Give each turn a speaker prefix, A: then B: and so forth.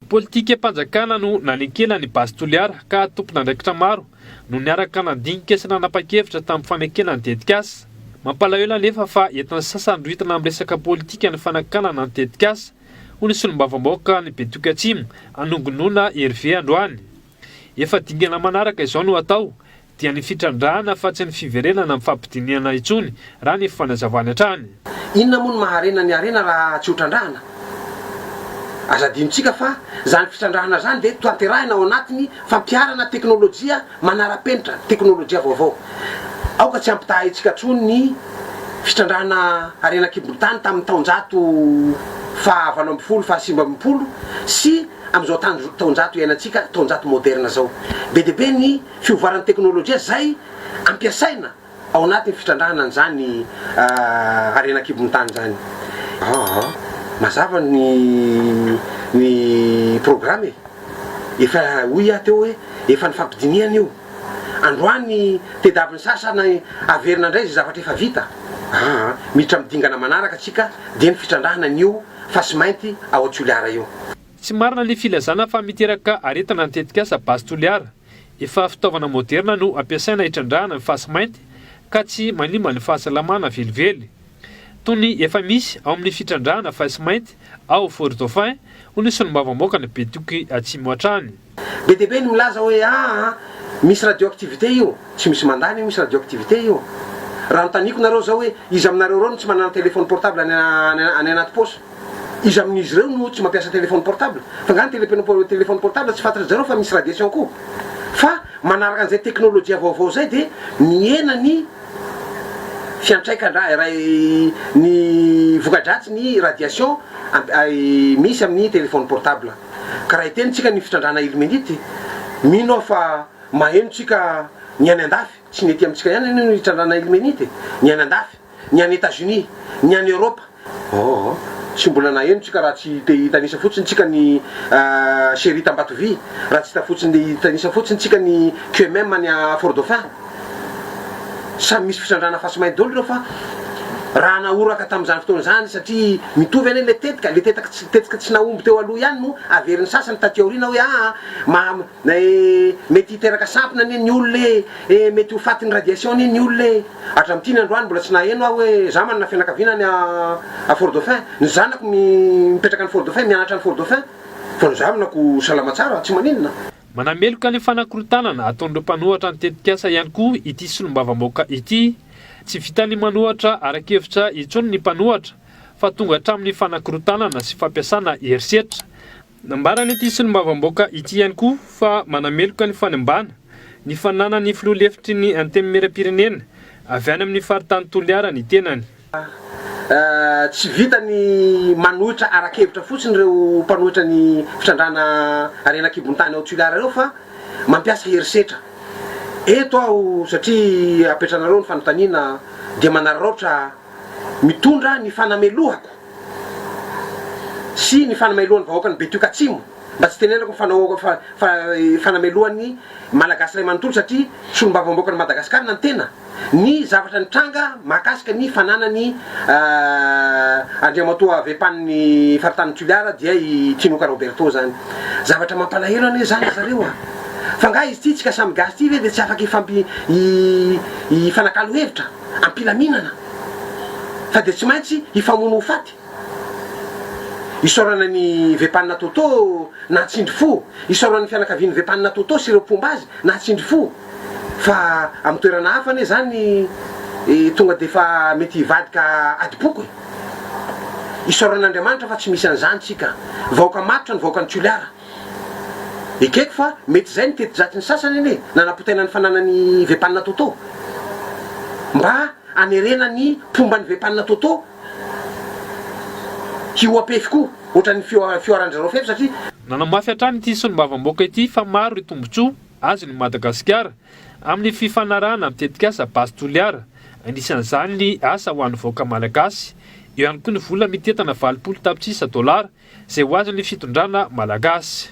A: politika mpanjakana no nanekela ny basy Toliara ka tompon'andraikitra maro no niaraka nandinika sy nanapa-kevitra tamin'ny fanekena ny tetikasa. Mampalahelo anefa fa entin'ny sasany roitana amin'ny resaka politika ny fanakana ny tetikasa ho ny solombavambaoaka ny Betoky Atsimo anongonona Hervé androany. Efa dingana manaraka izao no atao dia ny fitrandrahana fa tsy ny fiverenana amin'ny fampidiniana intsony raha ny fanazavana hatrany.
B: Inona moa no maharena ny arena raha tsy ho trandrahana? Azadintsika fa zany fitrandrahana zany dia toanterahina ao anatiny fampiarana teknôlôjia manara-penitra, teknôlôjia vaovao. Aoka tsy ampitahaitsika tsony ny fitrandrahana arena kibotany tamin'ny taonjato fa 20 fa 50 sy am'izao taonjato iainantsika taonjato moderna zao. Be dia be ny fiovaran'ny teknôlôjia zay ampiasaina ao anatin'ny fitrandrahana an'izany arena kibotany zany. Mazava ny programme efa hoy teo hoe efa ny fampidiniana io. Androany tedaviny sasana averina indray zay zavatra efa vita. Miditra midingana manaraka atsika dia ny fitrandrahana an'io fa sy mainty ao Toliara io.
A: Tsy marina ny filazana fa miteraka aretina ny tetikasa basy Toliara. Efa fitaovana moderna no ampiasaina hitrandrahana ny fasy mainty ka tsy manimba ny fahasalamana velively. Tony efa misy ao amin'ny fitrandrahana fasy mainty ao Fort Dauphin ho ny solombavambaoaka ny Betoky Atsimo hatrany.
B: Be dia be ny milaza hoe misy radioactivité io, tsy misy mandany misy radioactivité io. Raha notaniko nareo zao hoe izy aminareo reo no tsy manana téléphone portable any anaty poche. Izy amin'izy ireo no tsy mampiasa téléphone portable. Fa ngany téléphone portable tsy fantatry zareo fa misy radiation koa. Fa manaraka an'izay teknôlôjia vaovao zay dia miena ny fiantraika ny vokadratsy ny radiation misy amin'ny téléphone portable. Ka raha itenitsika ny fitrandrahana illuminity, mino fa mahenotsika ny any andafy, tsy ny ety amintsika ihany ny hitrandrahana illuminity, ny any andafy, ny any États-Unis, ny any Europe. Tsy mbola nahenotsika raha tsy te hitanisa fotsiny tsika ny Chéri Tambatovy, raha tsy hitanisa fotsiny tsika ny QMM any Fort Dauphin. Samy misy fitrandrahana fasy mainty daholo reo fa raha naoraka tamin'izany fotoana zany satria mitovy ane le tetika tsy naomby teo aloha ihany no averin'ny sasany taty aoriana hoe mety hiteraka sampona ane ny olona mety ho fatin'ny radiation ane ny olona. Hatramin'ity ny androany mbola tsy naheno aho hoe za manana fianakaviana any a Fort Dauphin, ny zanako mipetraka any Fort Dauphin, mianatra any Fort Dauphin, fa ny zamanako salama tsara, tsy maninona.
A: Manameloka ny fanakorotanana ataon'ireo mpanohatra ny tetikasa ihany koa ity solombavambaoaka ity. Tsy vita ny manohatra arakevitra intsony ny mpanohatra fa tonga hatramin'ny fanakorotanana sy fampiasana herisetra. Nambarany ity solombavambaoaka ity ihany koa fa manameloka ny fanembana ny fanana ny filoha lefitry ny antemy meram-pirenena avy any amin'ny faritany Toliara ny tenany.
B: Tsy vita ny manohitra arakevitra fotsiny ireo mpanohitra ny fitrandrahana arena kibotany ao Toliara reo fa mampiasa herisetra. Eto aho satria apetranareo ny fanontaniana dia manararaotra mitondra ny fanamelohako sy ny fanamelohan'ny vahoaka ny Betoky Atsimo. Mba tsy tenenako fanamelohan'ny malagasy ray manontolo satria solombavambaoaka ny Madagasikara na ny tena. Ny zavatra nitranga mahakasika ny fananany Andriamatoa Vepan'ny faritany Toliara dia i Tinoka Roberto zany. Zavatra mampalahelo ane zany zareo fa nga izy ity tsika samy gasy ity ve dia tsy afaka hifanakalo hevitra ampilaminana fa dia tsy maintsy hifamono ho faty. Isaorana ny Vepanina Toto na tsindry fo, isaorana ny fianakavian'ny Vepanina Toto sy ireo mpomba azy na tsindry fo. Fa amin'ny toerana hafa ane zany tonga dia fa mety hivadika adipoky. Isaoran'Andriamanitra fa tsy misy an'izany tsika. Vahoaka matotra ny vahoaka ny Toliara. Ekeko fa mety zay ny teti-jatsy ny sasany ane nanapotena ny fananany Vepanina Toto mba anerena ny mpomba ny Vepanina Toto hioapefy koa ohatran'ny fioaran-jareo fefy satria
A: nanamafy hatrany ity solombavambaoaka ity fa maro ry tombotsoa azony Madagasikara amin'ny fifanarahana amin'ny tetikasa basy Toliara. Anisan'izany ny asa ho an'ny vahoaka malagasy, eo ihany koa ny vola mitetana $20 tapitrisa izay ho azon'ny fitondrana malagasy.